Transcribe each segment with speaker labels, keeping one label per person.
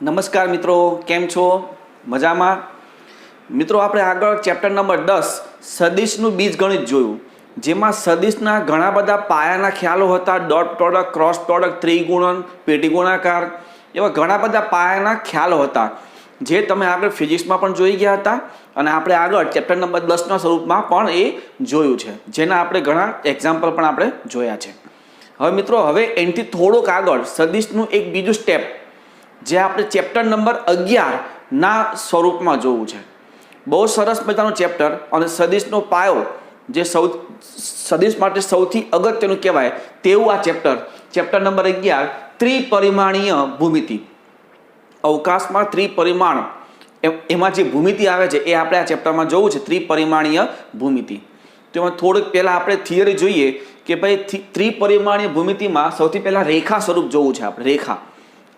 Speaker 1: નમસ્કાર મિત્રો, કેમ છો? મજામાં? મિત્રો, આપણે આગળ ચેપ્ટર નંબર 10 સદિશનું બીજગણિત જોયું, જેમાં સદિશના ઘણા બધા પાયાના ખ્યાલો હતા. ડોટ પ્રોડક્ટ, ક્રોસ પ્રોડક્ટ, ત્રિગુણન, પેટી ગુણાકાર, એવા ઘણા બધા પાયાના ખ્યાલો હતા જે તમે આગળ ફિઝિક્સમાં પણ જોઈ ગયા હતા અને આપણે આગળ ચેપ્ટર નંબર 10ના સ્વરૂપમાં પણ એ જોયું છે, જેના આપણે ઘણા એક્ઝામ્પલ પણ આપણે જોયા છે. હવે મિત્રો, હવે એનાથી થોડુંક આગળ સદિશનું એક બીજું સ્ટેપ જે આપણે ચેપ્ટર નંબર 11ના સ્વરૂપમાં જોવું છે. બહુ સરસ મજાનું ચેપ્ટર અને સદિશનો પાયો જે સદિશ માટે સૌથી અગત્યનું કહેવાય તેવું આ ચેપ્ટર નંબર 11 ત્રિપરિમાણીય ભૂમિતિ. અવકાશમાં ત્રિપરિમાણ એમાં જે ભૂમિતિ આવે છે એ આપણે આ ચેપ્ટરમાં જોવું છે, ત્રિપરિમાણીય ભૂમિતિ. તો એમાં થોડુંક પહેલાં આપણે થિયરી જોઈએ કે ભાઈ ત્રિપરિમાણીય ભૂમિતિમાં સૌથી પહેલાં રેખા સ્વરૂપ જોવું છે. આપણે રેખા,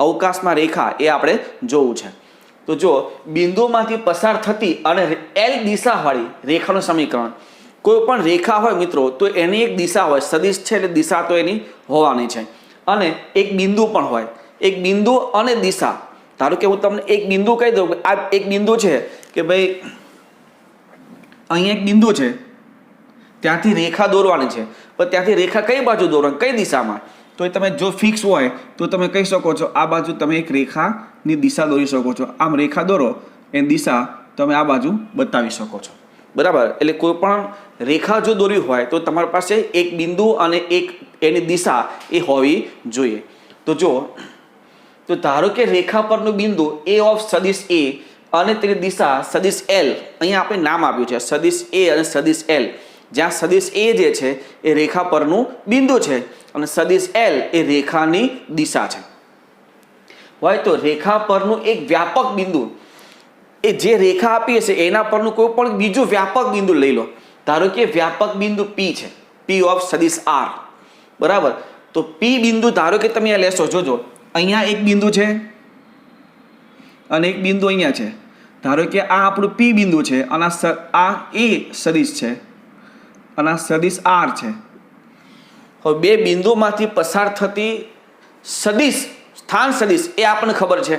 Speaker 1: અવકાશમાં રેખા એ આપણે જોવું છે. તો જો બિંદુમાંથી પસાર થતી અને એલ દિશાવાળી રેખાનું સમીકરણ, કોઈ પણ રેખા હોય મિત્રો તો એની એક દિશા હોય, સદિશ છે એટલે દિશા તો એની હોવાની છે, અને એક બિંદુ પણ હોય. એક બિંદુ અને દિશા, ધારો કે હું તમને એક બિંદુ કહી દઉં, આ એક બિંદુ છે કે ભાઈ અહીં એક બિંદુ છે, ત્યાંથી રેખા દોરવાની છે, પણ ત્યાંથી રેખા કઈ બાજુ દોરવાની, કઈ દિશામાં? તો એ તમે જો ફિક્સ હોય તો તમે કહી શકો છો આ બાજુ તમે એક રેખાની દિશા દોરી શકો છો. આમ રેખા દોરો, એની દિશા તમે આ બાજુ બતાવી શકો છો, બરાબર? એટલે કોઈ પણ રેખા જો દોરવી હોય તો તમારી પાસે એક બિંદુ અને એક એની દિશા એ હોવી જોઈએ. તો જો, તો ધારો કે રેખા પરનું બિંદુ એ ઓફ સદિશ એ અને તેની દિશા સદિશ એલ, અહીંયા આપણે નામ આપ્યું છે સદિશ એ અને સદિશ એલ, જ્યાં સદિશ એ જે છે એ રેખા પરનું બિંદુ છે અને સદિશ એલ એ રેખાની દિશા છે. હોય તો રેખા પરનું એક વ્યાપક બિંદુ, એ જે રેખા આપી હશે એના પરનું કોઈ પણ બીજું વ્યાપક બિંદુ લઈ લો. ધારો કે વ્યાપક બિંદુ પી છે, પી ઓફ સદિશ આર, બરાબર? તો પી બિંદુ ધારો કે તમે લેશો, જોજો અહીંયા એક બિંદુ છે અને એક બિંદુ અહીંયા છે. ધારો કે આ આપણું પી બિંદુ છે અને આ એ સદિશ છે અને આ સદિશ આર છે. હવે બે બિંદુમાંથી પસાર થતી સદિશ, સ્થાન સદિશ એ આપણને ખબર છે.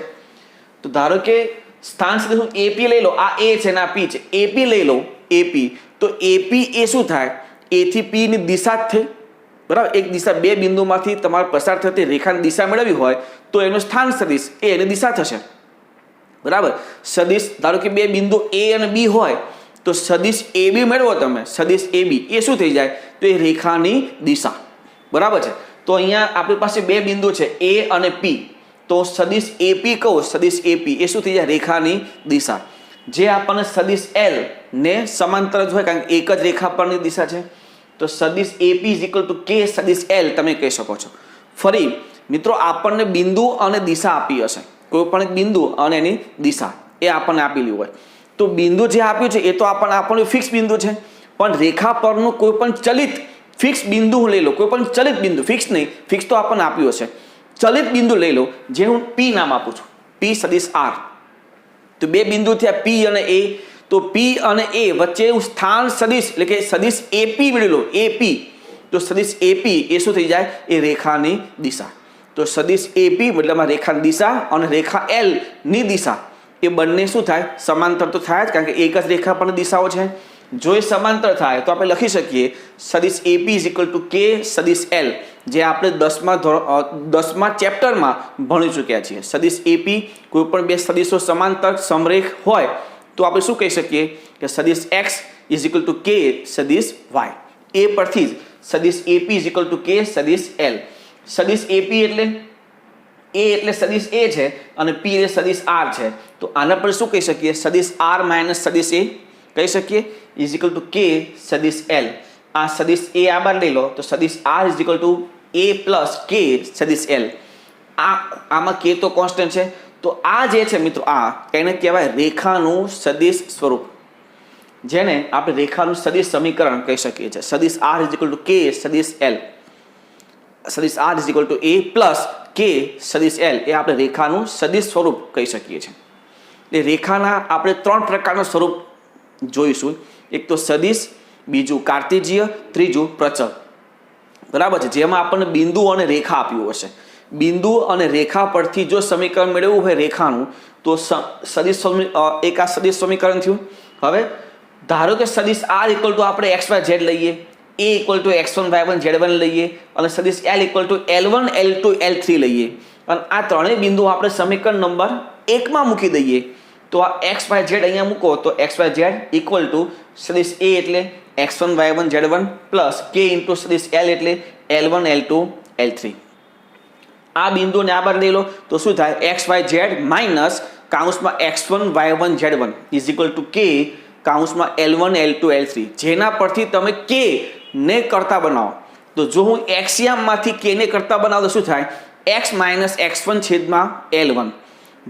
Speaker 1: તો ધારો કે સ્થાન સદિશ હું એપી લઈ લો, આ એ છે ને આ પી છે, એપી લઈ લો, એપી. તો એપી એ શું થાય? એથી પી ની દિશા જ થઈ, બરાબર? એક દિશા, બે બિંદુમાંથી તમારે પસાર થતી રેખાની દિશા મેળવવી હોય તો એનું સ્થાન સદિશ એ એની દિશા થશે, બરાબર? સદિશ, ધારો કે બે બિંદુ એ અને બી હોય તો સદિશ એ બી મેળવો તમે, સદિશ એ બી એ શું થઈ જાય? તો એ રેખાની દિશા, બરાબર છે? તો અહીંયા આપણી પાસે બે બિંદુ છે એ અને પી, તો સદિશ એપી કહું, સદિશ એપી એ શું થઈ જાય? રેખાની દિશા. જે આપણને સદિશ એલ ને સમાંતર જ હોય, કારણ કે એક જ રેખા પરની દિશા છે, તો સદિશ એપી ઇઝ ઇક્વલ ટુ કે સદિશ એલ તમે કહી શકો છો. ફરી મિત્રો, આપણને બિંદુ અને દિશા આપી હશે, કોઈ પણ એક બિંદુ અને એની દિશા એ આપણને આપેલી હોય, તો બિંદુ જે આપ્યું છે એ તો આપણને ફિક્સ બિંદુ છે, પણ રેખા પરનું કોઈ પણ ચલિત ફિક્સ બિંદુ હું લઈ લો, કોઈ પણ ચલિત બિંદુ, ફિક્સ નહીં, ફિક્સ તો આપણને આપ્યું હશે, ચલિત બિંદુ લઈ લો, જે હું પી નામ આપું છું, પી સદિશ આર. તો બે બિંદુ થયા પી અને એ, તો પી અને એ વચ્ચે હું સ્થાન સદિશ એટલે કે સદિશ એપી મેળવી લો, એપી. તો સદિશ એપી એ શું થઈ જાય? એ રેખાની દિશા. તો સદિશ એપી મતલબમાં રેખાની દિશા અને રેખા એલ ની દિશા એ બંને શું થાય? સમાંતર તો થાય જ, કારણ કે એક જ રેખા પરની દિશાઓ છે. જો એ સમાંતર થાય તો આપણે લખી શકીએ સદિશ એપી ઇઝ ઇક્વલ ટુ કે સદિશ એલ, જે આપણે 10મા ચેપ્ટરમાં ભણી ચૂક્યા છીએ. સદિશ એપી, કોઈ પણ બે સદિશો સમાંતર સમરેખ હોય તો આપણે શું કહી શકીએ કે સદિશ એક્સ ઇઝ ઇક્વલ ટુ કે સદિશ વાય. એ પરથી જ સદિશ એપી ઇઝ ઇક્વલ ટુ કે સદિશ એલ. સદિશ એપી એટલે એ એટલે સદિશ એ છે અને પી એટલે સદિશ આર છે, તો આના પર શું કહી શકીએ? સદિશ આર માઇનસ સદિશ એ કહી શકીએ ઇઝ ઇક્વલ ટુ કે સદિશ એલ. આ સદિશ એ આ બાર લઈ લો તો સદિશ r is equal to a plus k સદિશ એલ. આમાં કે તો કોન્સ્ટન્ટ છે, તો આ જે છે મિત્રો, આ એને કહેવાય રેખાનું સદિશ સ્વરૂપ, જેને આપણે રેખાનું સદિશ સમીકરણ કહી શકીએ છીએ. સદિશ આર ઇઝ ઇક્વલ ટુ કે સદિશ એલ, સદિશ r is equal to a plus k સદિશ એલ એ આપણે રેખાનું સદિશ સ્વરૂપ કહી શકીએ છીએ. એટલે રેખાના આપણે 3 પ્રકારનું સ્વરૂપ જોઈશું. એક તો સદિશ, બીજું કાર્ટેજીય, ત્રીજું પ્રચલ, બરાબર છે? જેમાં આપણને બિંદુ અને રેખા આપ્યું હશે. બિંદુ અને રેખા પરથી જો સમીકરણ મેળવવું હોય રેખાનું તો સદિશ એક આ સદિશ સમીકરણ થયું. હવે ધારો કે સદિશ આર ઇક્વલ ટુ આપણે એક્સ વાય ઝેડ લઈએ, એ equal to x1 y1 z1 લઈએ અને સદિશ L equal two L1 L2 L3 લઈએ અને આ ત્રણેય બિંદુ આપણે સમીકરણ નંબર 1 માં મૂકી દઈએ તો આ x y z અહીંયા મૂકો તો x y z equal to સદિશ A એટલે x1 y1 z1 plus k into સદિશ L એટલે L1 L2 L3. આ બિંદુને આ બાર લઈ લો તો શું થાય x y z માઇનસ કાઉન્સમાં x1 y1 z1 is equal to k કાઉન્સમાં L1 L2 L3, જેના પરથી તમે k ને કરતા બનાવો તો જો હું એક્સયામમાંથી k ને કરતા બનાવું તો શું થાય x માઇનસ x1 છેદમાં L1,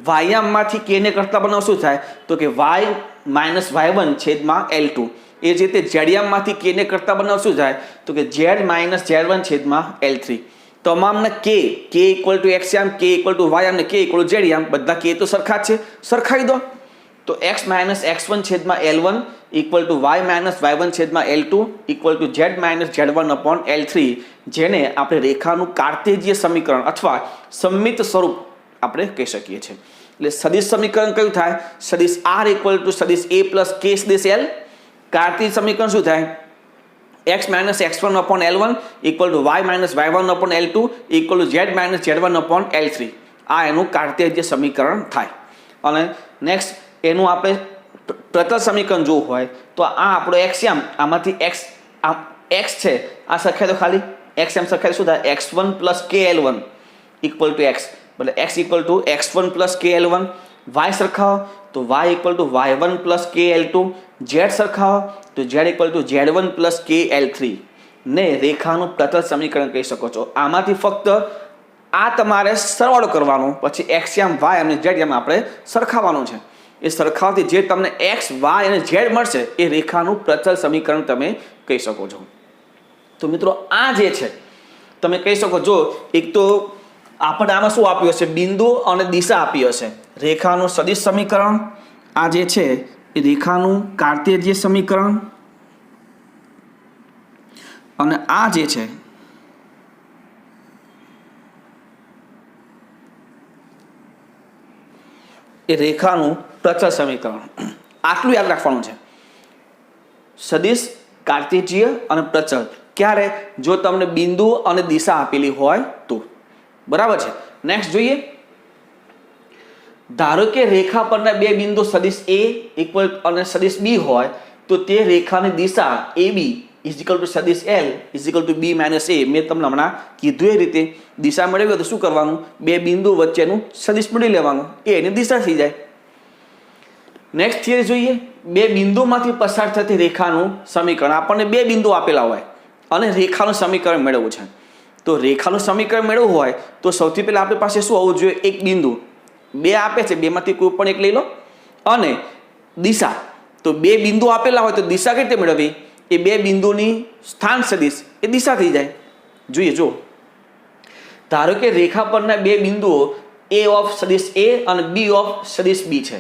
Speaker 1: વાયામમાંથી k ને કરતા બનાવો શું થાય તો કે y માઇનસ y1 છેદમાં L2, એ જ રીતે ઝેડયામમાંથી k ને કરતા બનાવો શું થાય તો કે z માઇનસ z1 છેદમાં L3. તમામને k ઇક્વલ ટુ એક્સયામ, k ઇક્વલ ટુ વાયામ ને k ઇક્વલ ટુ ઝેડયામ બધા k તો સરખા જ છે, સરખાઈ દો તો x માઇનસ x1 છેદમાં L1 equal to y minus y1 છેદમાં L2 equal to z minus z1 upon L3, જેને આપણે રેખાનું કાર્તેજીય સમીકરણ અથવા સંમિત સ્વરૂપ આપણે કહી શકીએ છીએ. એટલે સદિશ સમીકરણ કયું થાય સદિશ R ઇક્વલ ટુ સદિશ A પ્લસ k સદિશ L. કાર્તેય સમીકરણ શું થાય x minus x1 upon L1 equal to y minus y1 upon L2 equal to z minus z1 upon L3. આ એનું કાર્તેજીય સમીકરણ થાય. અને નેક્સ્ટ એનું આપણે પ્રતલ સમીકરણ જોવું હોય તો આ આપણો એક્સયામ, આમાંથી x છે આ સરખાય તો ખાલી એક્સયામ સરખાય શું થાય x1 plus k L1 equal to x, એટલે x equal to x1 plus k L1. y સરખાવો તો y equal to y1 plus k L2, z સરખાવો તો z equal to z1 plus k L3 ને રેખાનું પ્રતલ સમીકરણ કહી શકો છો. આમાંથી ફક્ત આ તમારે સરવાળો કરવાનો, પછી એક્સયામ y અને z આપણે સરખાવવાનું છે. એ સરખાવથી જે તમને x y અને z મળશે એ રેખાનું પ્રતલ સમીકરણ તમે કહી શકો છો. તો મિત્રો આ જે છે તમે કહી શકો છો એક તો આપણે આમાં શું આપ્યું હશે બિંદુ અને દિશા આપી હશે, રેખાનું સદિશ સમીકરણ, આ જે છે એ રેખાનું કાર્તેજીય સમીકરણ અને આ જે છે એ રેખાનું પ્રતલ સમીકરણ. આટલું યાદ રાખવાનું છે. સદિશ, કાર્તેજીય અને પ્રચલ ક્યારે જો તમને બિંદુ અને દિશા આપેલી હોય તો. બરાબર છે. નેક્સ્ટ જોઈએ, ધારો કે રેખા પરના બે બિંદુ સદિશ A ઇક્વલ અને સદિશ B હોય તો તે રેખાની દિશા AB ઇઝ ઇક્વલ ટુ સદિશ L is equal two B minus A. મેં તમને હમણાં કીધું એ રીતે દિશા મેળવી તો શું કરવાનું બે બિંદુ વચ્ચેનું સદિશ મેળવી લેવાનું, એ એની દિશા થઈ જાય. નેક્સ્ટ થિયરી જોઈએ, બે બિંદુમાંથી પસાર થતી રેખાનું સમીકરણ. આપણને બે બિંદુ આપેલા હોય અને રેખાનું સમીકરણ મેળવવું છે. તો રેખાનું સમીકરણ મેળવવું હોય તો સૌથી પહેલાં આપણી પાસે શું હોવું જોઈએ એક બિંદુ, બે આપે છે બેમાંથી કોઈ પણ એક લઈ લો, અને દિશા. તો બે બિંદુ આપેલા હોય તો દિશા કઈ રીતે મેળવવી એ બે બિંદુની સ્થાન સદિશ એ દિશા થઈ જાય. જોઈએ જો ધારો કે રેખા પરના બે બિંદુઓ A ઓફ સદિશ A અને B ઓફ સદિશ B છે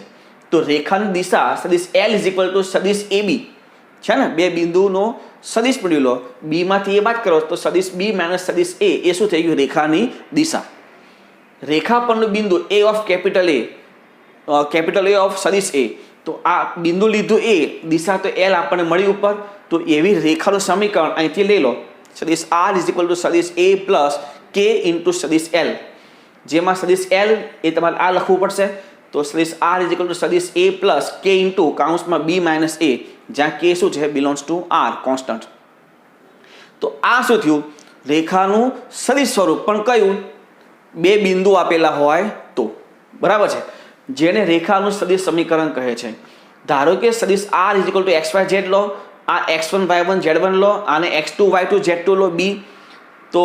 Speaker 1: તો રેખાની દિશા સદિશ L ઇઝ ઇક્વલ ટુ સદિશ AB છે ને, બે બિંદુનો સદિશ મેળવી લો, B માંથી A બાદ કરો તો સદિશ B માઇનસ સદિશ A એ શું થઈ ગયું રેખાની દિશા. રેખા પરનું બિંદુ A of capital A of સદિશ A, તો આ બિંદુ લીધું A, દિશા તો L આપણને મળી ઉપર, તો એવી રેખાનું સમીકરણ અહીંથી લઈ લો સદિશ R ઇઝ ઇક્વલ ટુ સદિશ A પ્લસ K ઇન્ટુ સદિશ L, જેમાં સદિશ L એ તમારે આ લખવું પડશે તો સદિશ R ઇઝ ઇક્વલ ટુ સદિશ A પ્લસ K ઇન્ટુ કાઉન્સમાં B માઇનસ A, જ્યાં K શું છે બિલોંગ્સ ટુ R કોન્સ્ટન્ટ. તો આ શું થયું રેખાનું સદિશ સ્વરૂપ, પણ કયું બે બિંદુ આપેલા હોય તો. બરાબર છે, જેને રેખાનું સદિશ સમીકરણ કહે છે. ધારો કે સદિશ R is equal two XYZ લો, આ x1 y1 z1 લો, આને x2 y2 z2 લો B, તો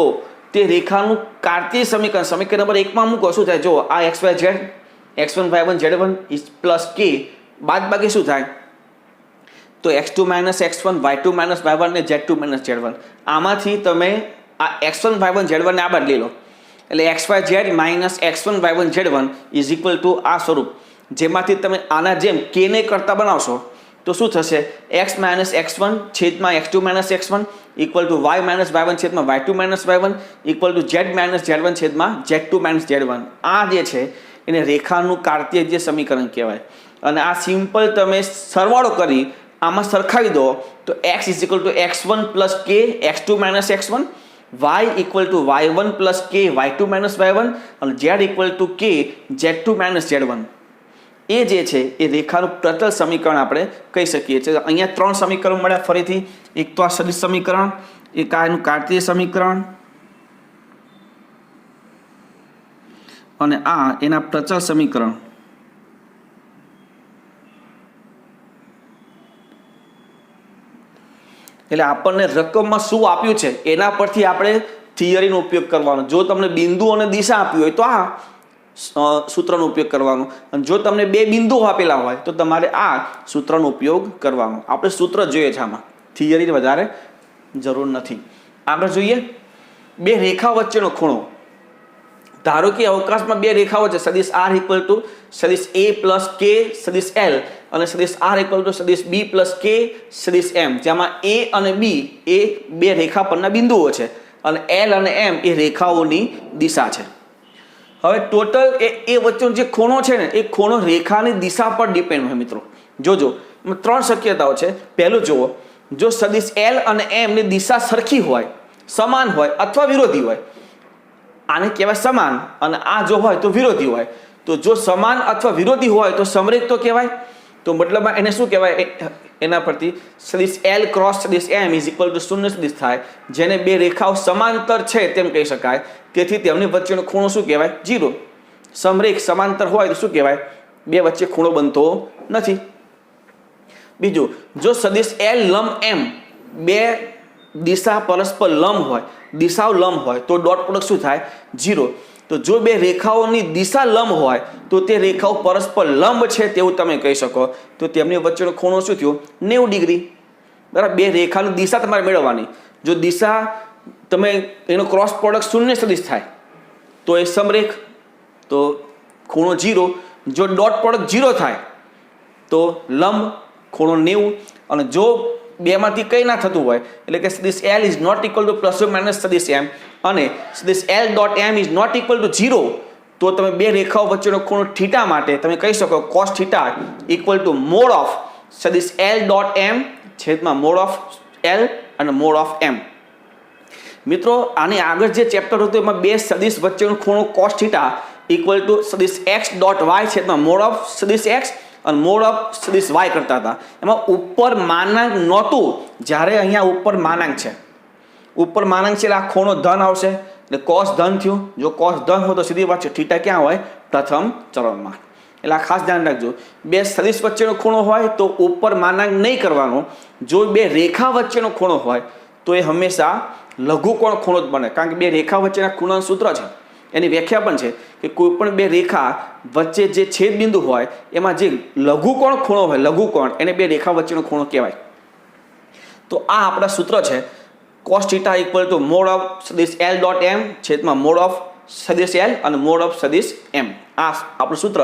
Speaker 1: તે રેખાનું કાર્તીય સમીકરણ સમીકરણ નંબર 1 માં મૂકો શું થાય જો આ XYZ x1 y1 z1 plus k બાદ બાકી શું થાય તો x2 minus x1 y2 minus y1 ને z2 માઇનસ z1. આમાંથી તમે આ x1 y1 z1 ને આ બાદ લઈ લો એટલે xyz minus x1 y1 z1 is equal two આ સ્વરૂપ, જેમાંથી તમે આના જેમ k ને કરતા બનાવશો તો શું થશે x માઇનસ x1 છેદમાં x2 minus x1 equal to y minus y1 છેદમાં y2 minus y1 equal to z minus z1 છેદમાં z2 માઇનસ z1. આ જે છે એને રેખાનું કાર્તેજીય સમીકરણ કહેવાય. અને આ સિમ્પલ તમે સરવાળો કરી આમાં સરખાવી દો તો x is equal two x1 plus k x2 minus x1, y equal to y1 plus k y2 minus y1 અને z equal to k z2 minus z1. એ જે છે એ રેખાનું પ્રતલ સમીકરણ આપણે કહી શકીએ છીએ. અહીંયા 3 સમીકરણ મળ્યા ફરીથી. એક તો આ સદિશ સમીકરણ, એક આ એનું કાર્તીય સમીકરણ અને આ એના પ્રચલ સમીકરણ. એટલે આપણને રકમમાં શું આપ્યું છે એના પરથી આપણે થિયરીનો ઉપયોગ કરવાનો. જો તમને બિંદુ અને દિશા આપ્યું હોય તો આ સૂત્રનો ઉપયોગ કરવાનો, અને જો તમને 2 બિંદુઓ આપેલા હોય તો તમારે આ સૂત્રનો ઉપયોગ કરવાનો. આપણે સૂત્ર જોઈએ છે આમાં, થિયરી વધારે જરૂર નથી. આગળ જોઈએ 2 રેખા વચ્ચેનો ખૂણો. ધારો કે અવકાશમાં 2 રેખાઓ છે, સદિશ r ઇક્વલ ટુ સદિશ a પ્લસ k સદિશ l અને સદિશ r ઇક્વલ ટુ સદિશ b પ્લસ k સદિશ m, જેમાં a અને b એ 2 રેખા પરના બિંદુઓ છે અને l અને m એ રેખાઓની દિશા છે. હવે ટોટલ એ વચ્ચેનો જે ખૂણો છે ને એ ખૂણો રેખાની દિશા પર ડિપેન્ડ હોય. મિત્રો જોજો એમાં 3 શક્યતાઓ છે. પહેલું જુઓ, જો સદિશ l અને m ની દિશા સરખી હોય, સમાન હોય અથવા વિરોધી હોય, આને કહેવાય સમાન, અને આ જો હોય તો વિરોધી હોય. તો જો સમાન અથવા વિરોધી હોય તો સમરેખ તો કહેવાય. તો મતલબમાં એને શું કહેવાય, એના પરથી સદિશ l ક્રોસ સદિશ m ઇઝ ઇક્વલ ટુ શૂન્ય સદિશ થાય, જેને 2 રેખાઓ સમાંતર છે તેમ કહી શકાય. તેથી તેમની વચ્ચેનો ખૂણો શું કહેવાય, 0. સમરેખ સમાંતર હોય તો શું કહેવાય, 2 વચ્ચે ખૂણો બનતો નથી. બીજું, જો સદિશ l લંબ m 2 દિશા પરસ્પર લંબ હોય, દિશાઓ લંબ હોય તો ડોટ પ્રોડક્ટ શું થાય, 0. તો જો 2 રેખાઓની દિશા લંબ હોય તો તે રેખાઓ પરસ્પર લંબ છે તેવું તમે કહી શકો. તો તેમની વચ્ચેનો ખૂણો શું થયો, 90 ડિગ્રી. બરાબર, 2 રેખાની દિશા તમારે મેળવવાની. જો દિશા તમે એનો ક્રોસ પ્રોડક્ટ શૂન્ય સદિશ થાય તો એ સમરેખ, તો ખૂણો 0. જો ડોટ પ્રોડક્ટ 0 થાય તો લંબ, ખૂણો 90. અને જો 2 માંથી કંઈ ના થતું હોય, એટલે કે સદિશ l is not equal to plus or minus સદિશ m અને સદિશ l dot m is not equal to 0, તો તમે 2 રેખાઓ વચ્ચેનો ખૂણો થીટા માટે તમે કહી શકો cos theta equal to mode of સદિશ l ડોટ m છેદમાં મોડ ઓફ l અને મોડ ઓફ m. મિત્રો આની આગળ જે ચેપ્ટર હતું એમાં 2 સદિશ વચ્ચેનો ખૂણો cos થીટા ઇક્વલ ટુ સદિશ x ડોટ y છેદમાં મોડ ઓફ સદિશ x અને મોડ ઓફ સદિશ y કરતા હતા. એમાં ઉપર માનાંક નહોતું, જ્યારે અહીંયા ઉપર માનાંક છે. ઉપર માનાંક છે એટલે આ ખૂણો ધન આવશે, એટલે cos ધન થયું. જો cos ધન હોય તો સીધી વાત છે થીટા ક્યાં હોય, પ્રથમ ચરણમાં. એટલે આ ખાસ ધ્યાન રાખજો. 2 સદિશ વચ્ચેનો ખૂણો હોય તો ઉપર માનાંક નહીં કરવાનો. જો 2 રેખા વચ્ચેનો ખૂણો હોય તો એ હંમેશા લઘુકોણ ખૂણો જ બને, કારણ કે 2 રેખા વચ્ચેના ખૂણાનું સૂત્ર છે, એની વ્યાખ્યા પણ છે કે કોઈ પણ 2 રેખા વચ્ચે જે છેદ બિંદુ હોય એમાં જે લઘુકોણ ખૂણો હોય, લઘુકોણ, એને 2 રેખા વચ્ચેનો ખૂણો કહેવાય. તો આ આપણા સૂત્ર છે, cos theta equal to mode of સદિશ l ડોટ m છેદમાં મોડ ઓફ સદિશ l અને મોડ ઓફ સદિશ m. આ આપણું સૂત્ર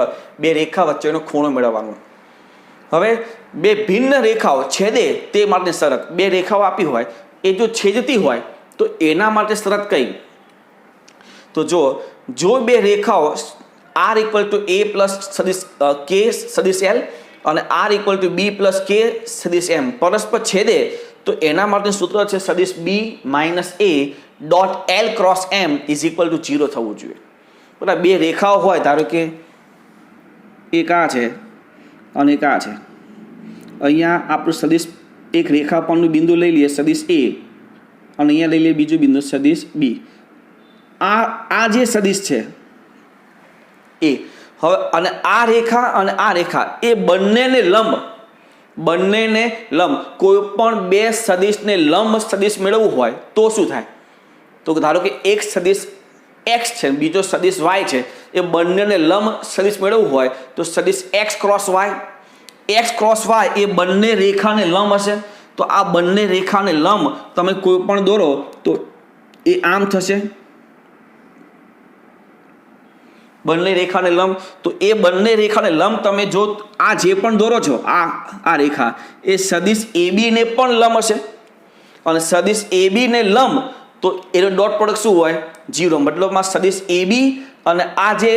Speaker 1: 2 રેખા વચ્ચેનો ખૂણો મેળવવાનો. હવે 2 ભિન્ન રેખાઓ છેદે તે માટે શરત. 2 રેખાઓ આપી હોય, એ જો છેદતી હોય તો એના માટે શરત કઈ, તો જો 2 રેખાઓ r equal to a plus સદિશ k સદિશ l અને r equal to b plus k સદિશ m પરસ્પર છેદે તો એના માટે સૂત્ર છે સદિશ b minus a dot l cross m is equal to 0 થવું જોઈએ. બરાબર, 2 રેખાઓ હોય, ધારો કે એક આ છે અને એક આ છે. અહીંયા આપણું સદિશ એક રેખા પરનું બિંદુ લઈ લઈએ સદિશ a અને અહીંયા લઈ લઈએ બીજું બિંદુ સદિશ b. આ જે સદિશ છે એ હવે, અને આ રેખા અને આ રેખા એ બંનેને લંબ, કોઈ પણ 2 સદિશને લંબ સદિશ મેળવવું હોય તો શું થાય, તો ધારો કે એક સદિશ x છે બીજો સદિશ y છે, એ બંનેને લંબ સદિશ મેળવવું હોય તો સદિશ x ક્રોસ y એ બંને રેખાને લંબ હશે. તો આ બંને રેખાને લંબ તમે કોઈ પણ દોરો તો એ આમ થશે, બંને રેખાને લંબ, તો એ બંને રેખાને લંબ તમે જો આ જે પણ દોરો છો આ રેખા એ સદિશ AB ને પણ લંબ હશે, અને સદિશ AB ને લંબ તો એનો ડોટ પ્રોડક્ટ શું હોય? 0. મતલબમાં સદિશ AB અને આ જે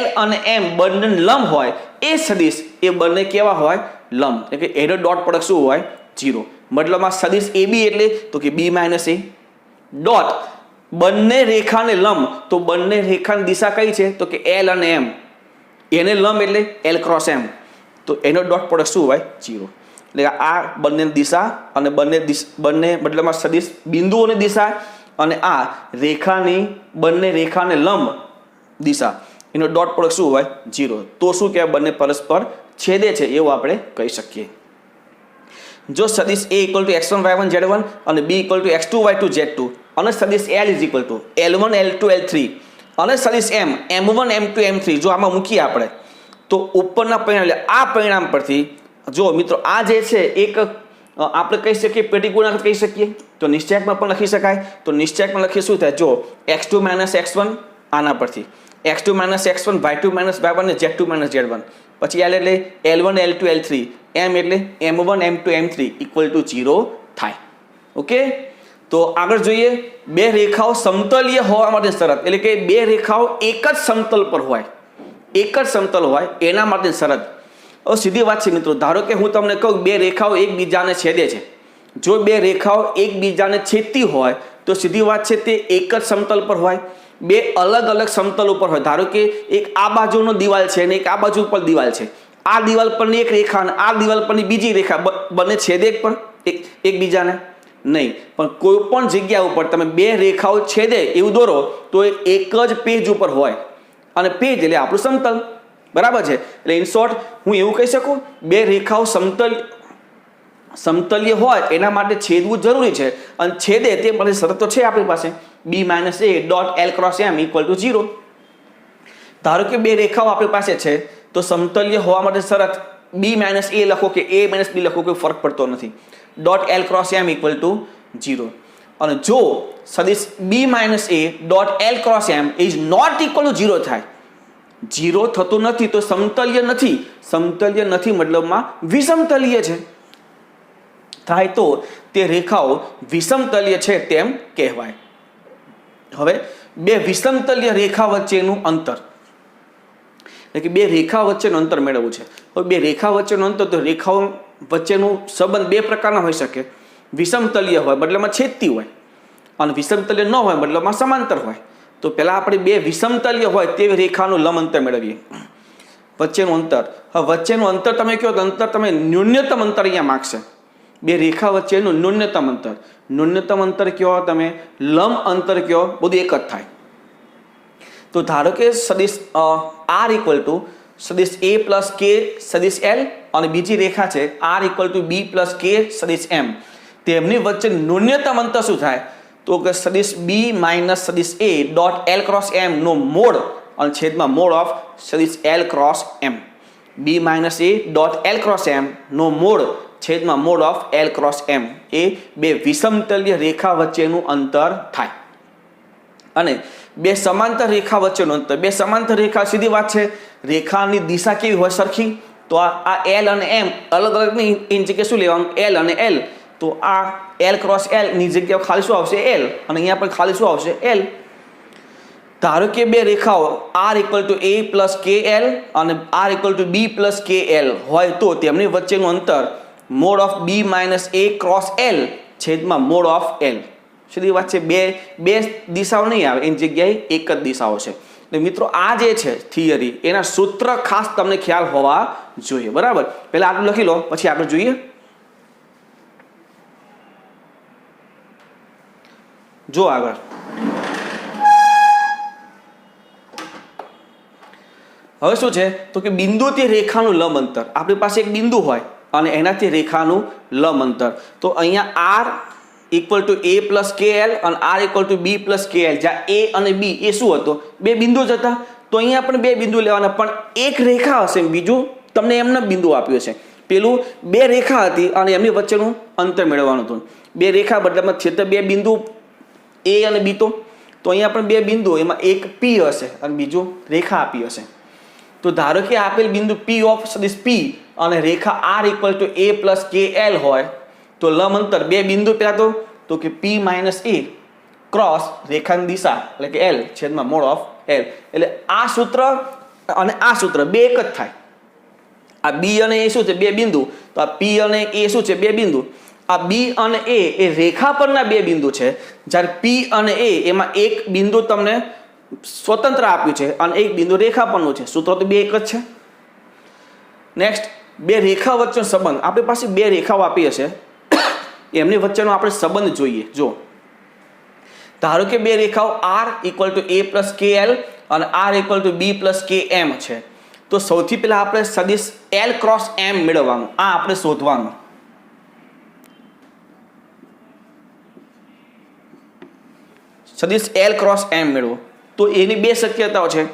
Speaker 1: L અને M બંને લંબ હોય એ સદિશ એ બંને કેવા હોય? લંબ. એટલે કે એનો ડોટ પ્રોડક્ટ શું હોય? 0. મતલબમાં સદિશ AB એટલે તો કે B - A ડોટ બંને રેખાને લંબ, તો બંને રેખાની દિશા કઈ છે? તો કે L અને M, એને લંબ એટલે L ક્રોસ M, તો એનો ડોટ પ્રોડક્ટ શું હોય? 0. એટલે આ બંને દિશા અને બંને મતલબમાં સદિશ બિંદુઓની દિશા અને આ રેખાની બંને રેખાને લંબ દિશા એનો ડોટ પ્રોડક્ટ શું હોય? 0. તો શું કહેવાય? બંને પરસ્પર છેદે છે એવું આપણે કહી શકીએ. જો સદિશ A = x1 y1 z1 અને B = x2 y2 z2 અને સદિશ L = L1 L2 L3 અને સદિશ M M1 M2 M3 જો આમાં મૂકીએ આપણે તો ઉપરના પરિણામ એટલે આ પરિણામ પરથી જો મિત્રો આ જે છે એક આપણે કહી શકીએ પેટી ગુણાકાર કહી શકીએ, તો નિશ્ચયકમાં પણ લખી શકાય. તો નિશ્ચયકમાં લખીએ શું થાય? જો x2 - x1 આના પરથી x2 - x1 y2 - y1 ને z2 - z1, પછી L એટલે L1 L2 L3, M એટલે M1 M2 M3 = 0 થાય. ઓકે, તો આગળ જોઈએ. બે રેખાઓ સમતલીય હોવા માટે શરત, એટલે કે બે રેખાઓ એક જ સમતલ પર હોય, એક જ સમતલ હોય એના માટે શરત. હવે સીધી વાત છે મિત્રો, ધારો કે હું તમને કહું બે રેખાઓ એકબીજાને છેદે છે. જો બે રેખાઓ એકબીજાને છેદતી હોય તો સીધી વાત છે તે એક જ સમતલ પર હોય, બે અલગ અલગ સમતલ ઉપર હોય. ધારો કે એક આ બાજુનો દિવાલ છે અને એક આ બાજુ પર દિવાલ છે. આ દિવાલ પરની એક રેખા અને આ દિવાલ પરની બીજી રેખા બંને છેદે પણ એકબીજાને નહીં, પણ કોઈ પણ જગ્યા ઉપર તમે બે રેખાઓ છેદે એવું દોરો તો એ એક જ પેજ ઉપર હોય, અને પેજ એટલે આપણું સમતલ. બરાબર છે? એટલે ઇન શોર્ટ હું એવું કહી શકું, બે રેખાઓ સમતલ્ય હોય એના માટે છેદવું જરૂરી છે, અને છેદે તે બધી શરતો છે આપણી પાસે. B - A dot L cross M = 0. ધારો કે બે રેખાઓ આપણી પાસે છે તો સમતલ્ય હોવા માટે શરત B - A લખો કે A - B લખો, કોઈ ફરક પડતો નથી. Dot L cross M = 0. અને જો સદિશ B - A dot L cross M is not equal to 0 થાય, 0 થતું નથી તો સમતલ્ય નથી. સમતલ્ય નથી મતલબમાં વિષમતલીય છે. થાય તો તે રેખાઓ વિષમતલીય છે તેમ કહેવાય. હવે બે વિષમતલીય રેખા વચ્ચેનું અંતર, એટલે કે બે રેખા વચ્ચેનું અંતર મેળવવું છે. હવે બે રેખા વચ્ચેનું અંતર, તો રેખાઓ વચ્ચેનું સંબંધ બે પ્રકારના હોઈ શકે. વિષમતલીય હોય મતલબમાં છેદતી હોય, અને વિષમતલીય ન હોય મતલબમાં સમાંતર હોય. તો પહેલાં આપણે બે વિષમતલીય હોય તેવી રેખાનું લંબ અંતર મેળવીએ, વચ્ચેનું અંતર. હવે વચ્ચેનું અંતર તમે કહો તો અંતર તમે ન્યૂનતમ અંતર અહીંયા માગશે. બે રેખા વચ્ચેનું ન્યૂનતમ અંતર કયો, તમે લંબ અંતર કયો, બધું એક જ થાય. તો ધારો કે સદિશ R = સદિશ A + K સદિશ L અને બીજી રેખા છે R = B + K સદિશ M. તેમની વચ્ચે ન્યૂનતમ અંતર શું થાય? તો કે સદિશ B - સદિશ A dot L cross M નો મોડ અને છેદમાં મોડ ઓફ સદિશ L cross M. B - A dot L cross M નો મોડ છેદમાં mod of L cross M એ બે વિષમતલીય રેખા વચ્ચેનું અંતર થાય. અને બે સમાંતર રેખા વચ્ચેનું અંતર, બે સમાંતર રેખા સીધી વાત છે, રેખાની દિશા કેવી હોય? સરખી. તો આ L અને M અલગ અલગ ની એની જગ્યાએ શું લેવાનું? L અને L. તો આ L ક્રોસ L ની જગ્યાએ ખાલી શું આવશે? L, અને અહીંયા પણ ખાલી શું આવશે? L. ધારો કે બે રેખાઓ R = A + KL અને R = B + KL હોય તો તેમની વચ્ચેનું અંતર mode of B - A cross L છેદમાં મોડ ઓફ L. સીધી વાત છે, બે દિશાઓ નહીં આવે, એની જગ્યાએ એક જ દિશાઓ છે. એટલે મિત્રો આ જે છે થિયરી, એના સૂત્ર ખાસ તમને ખ્યાલ હોવા જોઈએ. બરાબર? પહેલા આટલું લખી લો, પછી આગળ જોઈએ. જો આગળ હવે શું છે તો કે બિંદુથી રેખાનું લંબ અંતર. આપણી પાસે એક બિંદુ હોય અને એનાથી રેખાનું લંબ અંતર. તો અહીંયા R = A + KL અને R = B + KL, જ્યાં A અને B એ શું હતો? બે બિંદુ જ હતા. તો અહીંયા પણ બે બિંદુ લેવાના, પણ એક રેખા હશે, બીજું તમને એમને બિંદુ આપ્યું છે. પેલું બે રેખા હતી અને એમની વચ્ચેનું અંતર મેળવવાનું હતું. બે રેખા બદલામાં છે તો બે બિંદુ A અને B, તો તો અહીંયા પણ બે બિંદુ, એમાં એક P હશે અને બીજું રેખા આપી હશે. તો ધારો કે આપેલ બિંદુ P ઓફ સદિશ P અને રેખા R equal to A plus KL હોય તો લંબ અંતર બે બિંદુ પહેલા તો કે P માઇનસ A ક્રોસ રેખાની દિશા એટલે કે L છેદમાં મોડ ઓફ L. એટલે આ સૂત્ર અને આ સૂત્ર બે એક જ થાય. આ B અને A શું છે? બે બિંદુ. તો આ P અને A શું છે? બે બિંદુ. આ B અને A એ રેખા પરના બે બિંદુ છે. જ્યારે P અને A એમાં એક બિંદુ તમને સ્વતંત્ર આપ્યું છે અને એક બિંદુ રેખા પરનું છે. સૂત્ર તો બે એક જ છે. નેક્સ્ટ, બે રેખા વચ્ચેનો સંબંધ. આપણી પાસે બે રેખાઓ આપી હશે, એમની વચ્ચેનો આપણે સંબંધ જોઈએ. જો ધારો કે બે રેખાઓ R equal to A plus KL અને R equal to B plus KM છે. તો સૌથી પહેલા આપણે સદિશ L ક્રોસ M મેળવવાનું, આ આપણે શોધવાનું. સદિશ L ક્રોસ M મેળવો. તો એની બે શક્યતાઓ છે.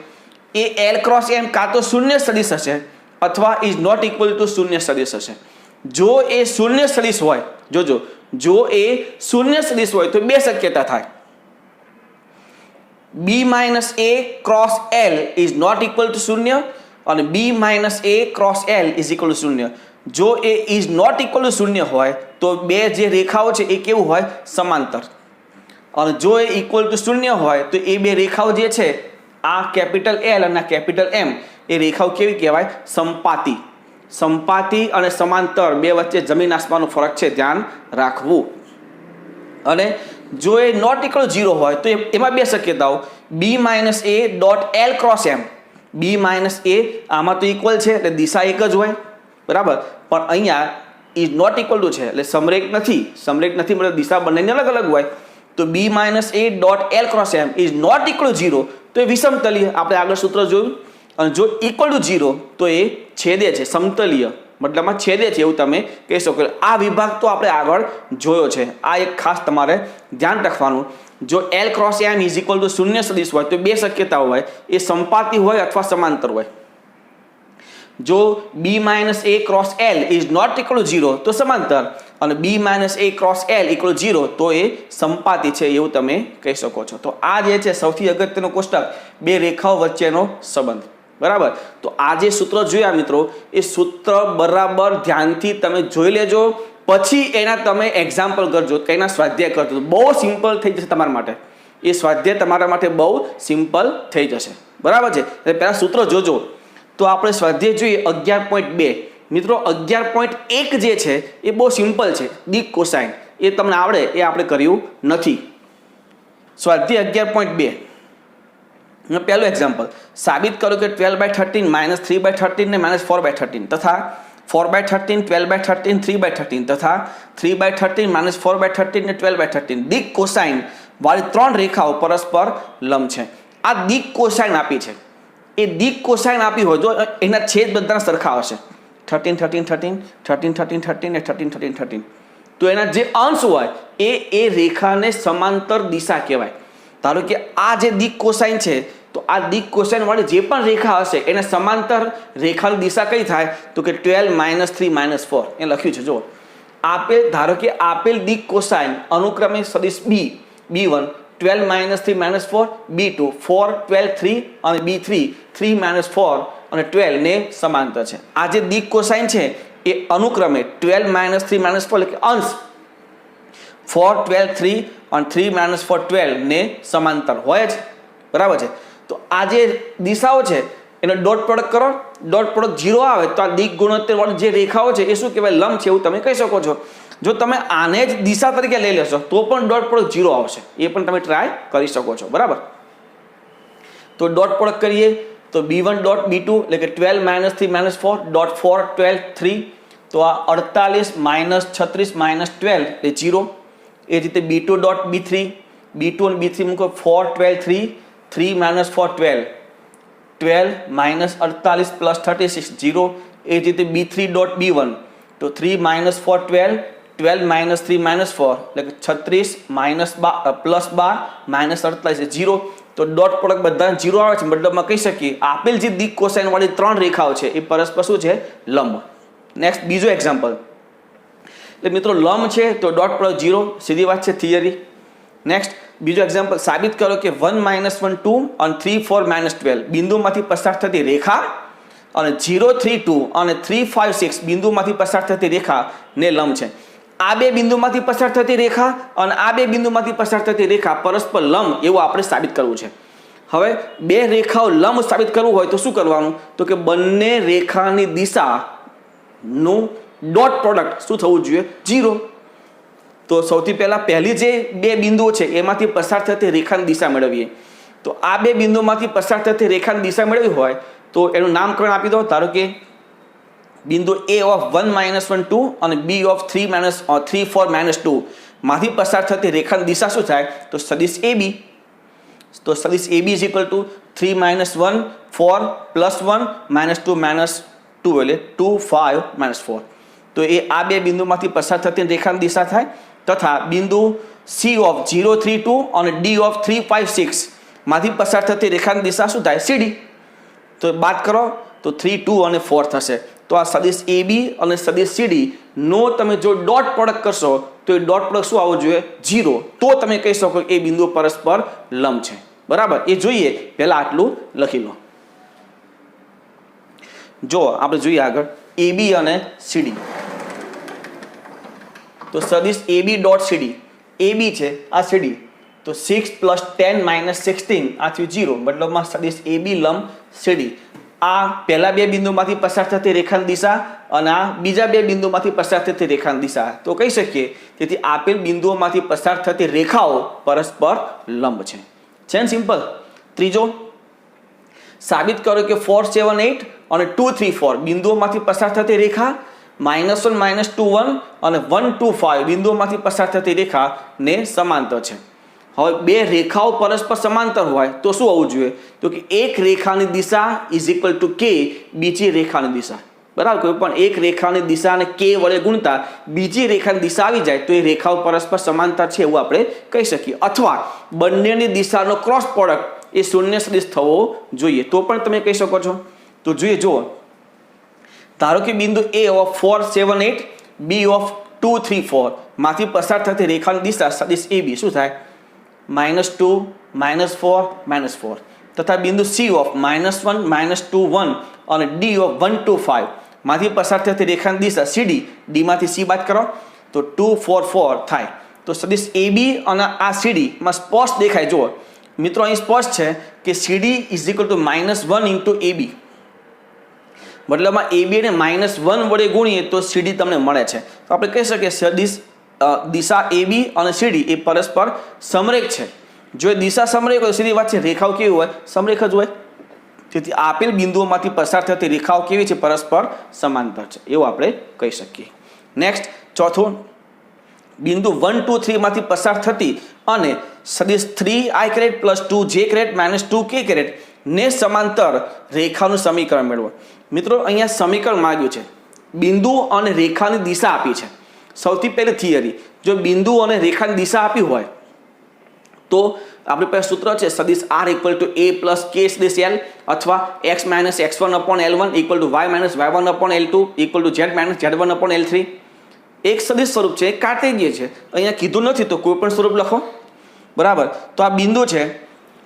Speaker 1: એ L ક્રોસ M કાં તો શૂન્ય સદિશ હશે અથવા ઇઝ નોટ ઇક્વલ ટુ શૂન્ય સદિશ હશે. જો એ શૂન્ય સદિશ હોય, જોજો, જો એ શૂન્ય સદિશ હોય તો બે શક્યતા થાય. B minus A cross L is not equal to શૂન્ય અને B minus A cross L is equal to શૂન્ય. જો એ ઇઝ નોટ ઇક્વલ ટુ શૂન્ય હોય તો બે જે રેખાઓ છે એ કેવું હોય? સમાંતર. અને જો એ ઇક્વલ ટુ શૂન્ય હોય તો એ બે રેખાઓ જે છે, આ કેપિટલ L અને કેપિટલ M, એ રેખાઓ કેવી કહેવાય? સંપાતી. સંપાતી અને સમાંતર બે વચ્ચે જમીન આસમાનનો ફરક છે, ધ્યાન રાખવું. અને જો એ નોટ ઇક્વલ 0 હોય તો એમાં બે શક્યતાઓ, B minus A dot L cross M. B minus A આમાં તો ઇક્વલ છે એટલે દિશા એક જ હોય, બરાબર. પણ અહીંયા ઇઝ નોટ ઇક્વલ ટુ છે એટલે સમરેખ નથી. સમરેખ નથી મતલબ દિશા બંનેની અલગ અલગ હોય. તો B minus A dot L cross M is not equal 0 તો એ વિષમતલીય. આપણે આગળ સૂત્ર જોયું. અને જો ઇક્વલ ટુ 0 તો એ છેદે છે, સમતલીય મતલબમાં છેદે છે એવું તમે કહી શકો. આ વિભાગ તો આપણે આગળ જોયો છે. આ એક ખાસ તમારે ધ્યાન રાખવાનું. જો L cross M is equal to શૂન્ય સદિશ હોય તો બે શક્યતાઓ હોય, એ સંપાતી હોય અથવા સમાંતર હોય. જો B minus A cross L is not equal to 0 તો સમાંતર અને B minus A cross L equal 0 તો એ સંપાતી છે એવું તમે કહી શકો છો. તો આ જે છે સૌથી અગત્યનો કોષ્ટક, બે રેખાઓ વચ્ચેનો સંબંધ, બરાબર. તો આ જે સૂત્ર જોયા મિત્રો, એ સૂત્ર બરાબર ધ્યાનથી તમે જોઈ લેજો. પછી એના તમે એક્ઝામ્પલ કરજો, એના સ્વાધ્યાય કરજો. બહુ સિમ્પલ થઈ જશે તમારા માટે. એ સ્વાધ્યાય તમારા માટે બહુ સિમ્પલ થઈ જશે, બરાબર છે. એટલે પહેલાં સૂત્ર જોજો. તો આપણે સ્વાધ્યાય જોઈએ 11.2. મિત્રો 11.1 જે છે એ બહુ સિમ્પલ છે. દિક કોસાઇન એ તમને આવડે, એ આપણે કર્યું નથી. સ્વાધ્યાય 11.2 પહેલું એક્ઝામ્પલ, સાબિત કરો કે 12/13 માઇનસ 3/13 ને માઇનસ 4/13 તથા 4/13 12/13 3/13 તથા 3/13 માઇનસ 4/13 ને 12/13 દિક કોસાઇન વાળી ત્રણ રેખાઓ પરસ્પર લંબ છે. આ દિક કોસાઇન આપી છે. એ દિક કોસાઇન આપી હોય જો એના છેદ બધાના સરખા હશે, 13 13 13 13 13 13 ને 13 13 13, તો એના જે અંશ હોય એ રેખાને સમાંતર દિશા કહેવાય. ધારો કે આ જે દિક કોસાઇન છે તો આ દિક કોસાઇન વાળી જે પણ રેખા હશે એને સમાંતર રેખાની દિશા કઈ થાય? તો કે 12 માઇનસ 3 માઇનસ 4 એ લખ્યું છે. જો આપેલ, ધારો કે આપેલ દિક કોસાઇન અનુક્રમે સદિશ B1 12 માઇનસ 3 માઇનસ 4, B2 4 12 3 અને B3 3 માઇનસ 4 અને 12 ને સમાંતર છે. આ જે દિક કોસાઇન છે એ અનુક્રમે 12 માઇનસ 3 માઇનસ 4 એટલે કે અંશ 4 12 3 અને 3 માઇનસ 4 12 ને સમાંતર હોય છે, બરાબર છે. તો આ જે દિશાઓ છે એનો ડોટ પ્રોડક્ટ કરો. ડોટ પ્રોડક્ટ 0 આવે તો આ દિક ગુણોત્તર વાળી જે રેખાઓ છે એ શું કહેવાય? લંબ છે એવું તમે કહી શકો છો. જો તમે આને જ દિશા તરીકે લઈ લેશો તો પણ ડોટ પ્રોડક્ટ 0 આવશે. એ પણ તમે ટ્રાય કરી શકો છો, બરાબર. તો ડોટ પ્રોડક્ટ કરીએ તો B1 ડોટ B2 એટલે કે 12 માઇનસ 3 માઇનસ 4 ડોટ 4 12 3, તો આ 48 માઇનસ 36 માઇનસ 12 એ 0. એ રીતે B2 ડોટ B3, B2 અને B3 મૂકો 4 12 3 3 માઇનસ 4 12 12 માઇનસ 48 પ્લસ 36 0. એ જ રીતે B3 ડોટ B1 તો 3 માઇનસ 4 12 12 માઇનસ 3 માઇનસ 4 એટલે કે 36 માઇનસ પ્લસ 12 માઇનસ 48 0. તો ડોટ પ્રોડક્ટ બધા 0 આવે છે, મતલબમાં કહી શકીએ આપેલ જે દિક કોસાઇન વાળી ત્રણ રેખાઓ છે એ પરસ્પર શું છે? લંબ. નેક્સ્ટ બીજો એક્ઝામ્પલ, એટલે મિત્રો લંબ છે તો ડોટ પ્રોડક્ટ 0, સીધી વાત છે, થિયરી. નેક્સ્ટ બીજો એક્ઝામ્પલ, સાબિત કરો કે 1 - 1 2 અને 3 4 - 12 બિંદુમાંથી પસાર થતી રેખા અને 0 3 2 અને 3 5 6 બિંદુમાંથી પસાર થતી રેખા ને લંબ છે. આ બે બિંદુમાંથી પસાર થતી રેખા અને આ બે બિંદુમાંથી પસાર થતી રેખા પરસ્પર લંબ એવું આપણે સાબિત કરવું છે. હવે બે રેખાઓ લંબ સાબિત કરવું હોય તો શું કરવાનું? તો કે બંને રેખાની દિશાનું ડોટ પ્રોડક્ટ શું થવું જોઈએ? 0. તો સૌથી પહેલા પહેલી જે બે બિંદુઓ છે એમાંથી પસાર થતી રેખાની દિશા મેળવીએ. તો આ બે બિંદુમાંથી પસાર થતી રેખાની દિશા મેળવી હોય તો એનું નામકરણ આપી દો. ધારો કે બિંદુ A of 1 - 1 2 અને B of 3 4 - 2 માંથી પસાર થતી રેખાની દિશા શું થાય? તો સદિશ AB. તો સદિશ AB is equal to 3 - 1 4 + 1 - 2 - 2 એટલે 2 5 - 4. તો એ આ બે બિંદુમાંથી પસાર થતી રેખાની દિશા થાય. તથા બિંદુ C of 0 3 2 અને D of 3 5 6 માંથી પસાર થતી રેખાની દિશા શું થાય? CD. તો બાદ કરો તો 3 2 અને 4 થશે. તો આ સદિશ AB અને સદિશ CD નો તમે જો ડોટ પ્રોડક્ટ કરશો તો એ ડોટ પ્રોડક્ટ શું આવવું જોઈએ? 0. તો તમે કહી શકો એ બિંદુ પરસ્પર લંબ છે. બરાબર? એ જોઈએ પહેલા આટલું લખી લો. જો આપણે જોઈએ આગળ AB અને CD. તો સદિશ AB ડોટ CD, AB છે આ CD, તો 6 + 10 - 16 આ થયું 0. મતલબમાં સદિશ AB લંબ CD. આ પહેલા બે બિંદુમાંથી પસાર થતી રેખાની દિશા અને આ બીજા બે બિંદુમાંથી પસાર થતી રેખાની દિશા. તો કહી શકીએ તેથી આપેલ બિંદુઓમાંથી પસાર થતી રેખાઓ પરસ્પર લંબ છે. છે ને સિમ્પલ? ત્રીજો, સાબિત કરો કે 4 7 8 અને 2 3 4 બિંદુઓમાંથી પસાર થતી રેખા -1 - 2 1 અને 1 2 5 બિંદુઓમાંથી પસાર થતી રેખા ને સમાંતર છે. હવે બે રેખાઓ પરસ્પર સમાંતર હોય તો શું હોવું જોઈએ? તો કે એક રેખાની દિશા ઇઝ ઇક્વલ ટુ k બીજી રેખાની દિશા. બરાબર? કોઈ પણ એક રેખાની દિશાને k વડે ગુણતા બીજી રેખાની દિશા આવી જાય તો એ રેખાઓ પરસ્પર સમાંતર છે એવું આપણે કહી શકીએ. અથવા બંનેની દિશાનો ક્રોસ પ્રોડક્ટ એ શૂન્ય સદિશ થવો જોઈએ તો પણ તમે કહી શકો છો. તો જોઈએ, જુઓ, ધારો કે બિંદુ A of 4 7 8 B of 2 3 4 માંથી પસાર થતી રેખાની દિશા સદિશ AB શું થાય? -2 -4 -4 તથા બિંદુ C of -1 -2 1 અને D of 1 2 5 માંથી પસાર થતી રેખાની દિશા CD, D માંથી C બાદ કરો તો 2 4 4 થાય. તો સદિશ AB અને આ CD માં સ્પષ્ટ દેખાય. જુઓ મિત્રો, અહીં સ્પષ્ટ છે કે CD is equal to -1 into AB. મતલબમાં AB ને -1 વડે ગુણીએ તો CD તમને મળે છે. તો આપણે કહી શકીએ સદિશ દિશા AB અને CD એ પરસ્પર સમરેખ છે. જો એ દિશા સમરેખ હોય સીધી વાત છે, રેખાઓ કેવી હોય? સમરેખ જ હોય. તેથી આપેલ બિંદુઓમાંથી પસાર થતી રેખાઓ કેવી છે? પરસ્પર સમાંતર છે એવું આપણે કહી શકીએ. નેક્સ્ટ, ચોથું, બિંદુ 1 2 3 માંથી પસાર થતી અને સદિશ 3i + 2j - 2k ને સમાંતર રેખાનું સમીકરણ મેળવો. મિત્રો, અહીંયા સમીકરણ માંગ્યું છે, બિંદુ અને રેખાની દિશા આપી છે. સૌથી પહેલી થિયરી, જો બિંદુ અને રેખાની દિશા આપી હોય તો આપણી પાસે સૂત્ર છે સદિશ R = A + k સદિશ L અથવા x - x1/L1 = y - y1/L2 = z - z1/L3. એક સદિશ સ્વરૂપ છે, કાર્તેજ્ય છે. અહીંયા કીધું નથી તો કોઈ પણ સ્વરૂપ લખો. બરાબર? તો આ બિંદુ છે,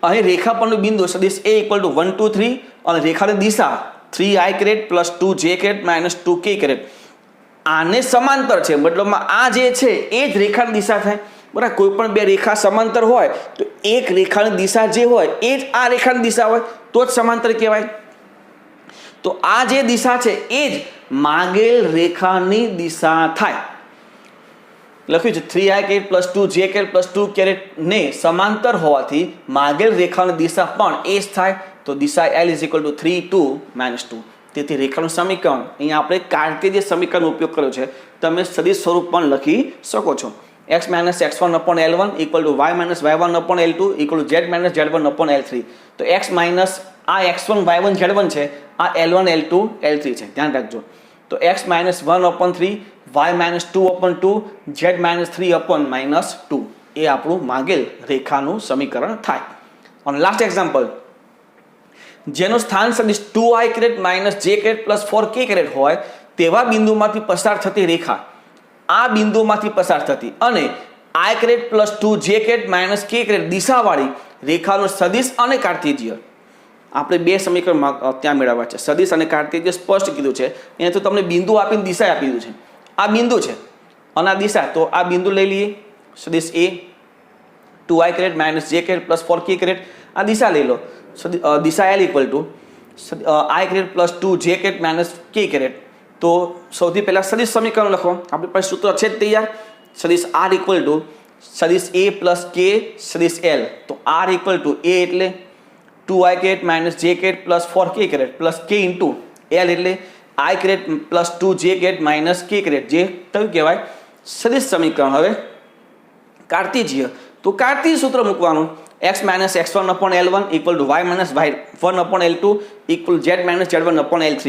Speaker 1: અહીં રેખા પરનું બિંદુ સદિશ A = 1 2 3 અને રેખાની દિશા 3i + 2j - 2k આને સમાંતર છે. મતલબમાં આ જે છે એ જ રેખાની દિશા થાય. બરાબર? કોઈ પણ બે રેખા સમાંતર હોય તો એક રેખાની દિશા જે હોય એ જ આ રેખાની દિશા હોય તો જ સમાંતર કહેવાય. તો આ જે દિશા છે એ જ માંગેલ રેખાની દિશા થાય. લખ્યું છે 3i + 2j + 2k ને સમાંતર હોવાથી માંગેલ રેખાની દિશા પણ એ જ થાય. તો દિશા L = 3 2 -2. તેથી રેખાનું સમીકરણ અહીંયા આપણે કાર્ટેશિયન સમીકરણનો ઉપયોગ કર્યો છે. તમે સદિશ સ્વરૂપ પણ લખી શકો છો. x - x1/L1 = y - y1/L2 = z - z1/L3. તો x માઇનસ આ x1 y1 z1 છે, આ L1 L2 L3 છે. ધ્યાન રાખજો. તો x - 1/3 y - 2/2 z - 3/-2 એ આપણું માંગેલ રેખાનું સમીકરણ થાય. અને લાસ્ટ એક્ઝામ્પલ, જેનું સ્થાન સદિશ 2i - j + 4k હોય તેવા બિંદુમાંથી પસાર થતી રેખા આ બિંદુમાંથી પસાર થતી અને આઈ caret plus 2 j caret minus કે કેરેટ દિશાવાળી રેખાનો સદિશ અને કાર્ટેશિયન આપણે બે સમીકરણ ત્યાં મેળવવા છે. સદિશ અને કાર્ટેશિયન સ્પષ્ટ કીધું છે. એને તો તમને બિંદુ આપીને દિશા આપી દીધું છે. આ બિંદુ છે અને આ દિશા, તો આ બિંદુ લઈ લઈએ. સદિશ A 2i caret minus j caret plus 4k caret. આ દિશા લઈ લો. દિશા L equal to i caret plus 2 j caret minus કે કેરેટ. તો સૌથી પહેલાં સદિશ સમીકરણ લખો. આપણી પાસે સૂત્ર છે જ તૈયાર. સદિશ R ઇક્વલ ટુ સદિશ A પ્લસ કે સદિશ L. તો R ઇક્વલ ટુ A એટલે 2i caret minus j caret plus 4k caret plus k into L એટલે i caret plus 2 j caret minus કે કેરેટ. જે કયું કહેવાય? સદિશ સમીકરણ. હવે કાર્ટેશિયન, તો કાર્ટેશિયન સૂત્ર મૂકવાનું. x minus x1 upon L1 equal to y minus y1 upon L2 equal z minus z1 upon L3.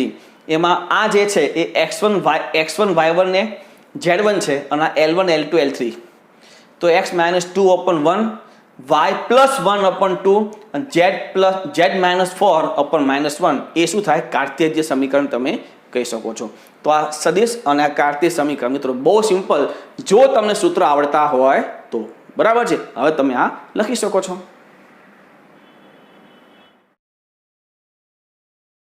Speaker 1: એમાં આ જે છે એ x1 y1 ને z1 છે અને આ L1 L2 L3. તો x minus 2 upon 1 y plus 1 upon 2 અને z માઇનસ 4 અપોન માઇનસ 1 એ શું થાય? કાર્ટેશિયન સમીકરણ તમે કહી શકો છો. તો આ સદિશ અને આ કાર્ટેશિયન સમીકરણ મિત્રો બહુ સિમ્પલ, જો તમને સૂત્ર આવડતા હોય તો. બરાબર છે. હવે તમે આ લખી શકો છો.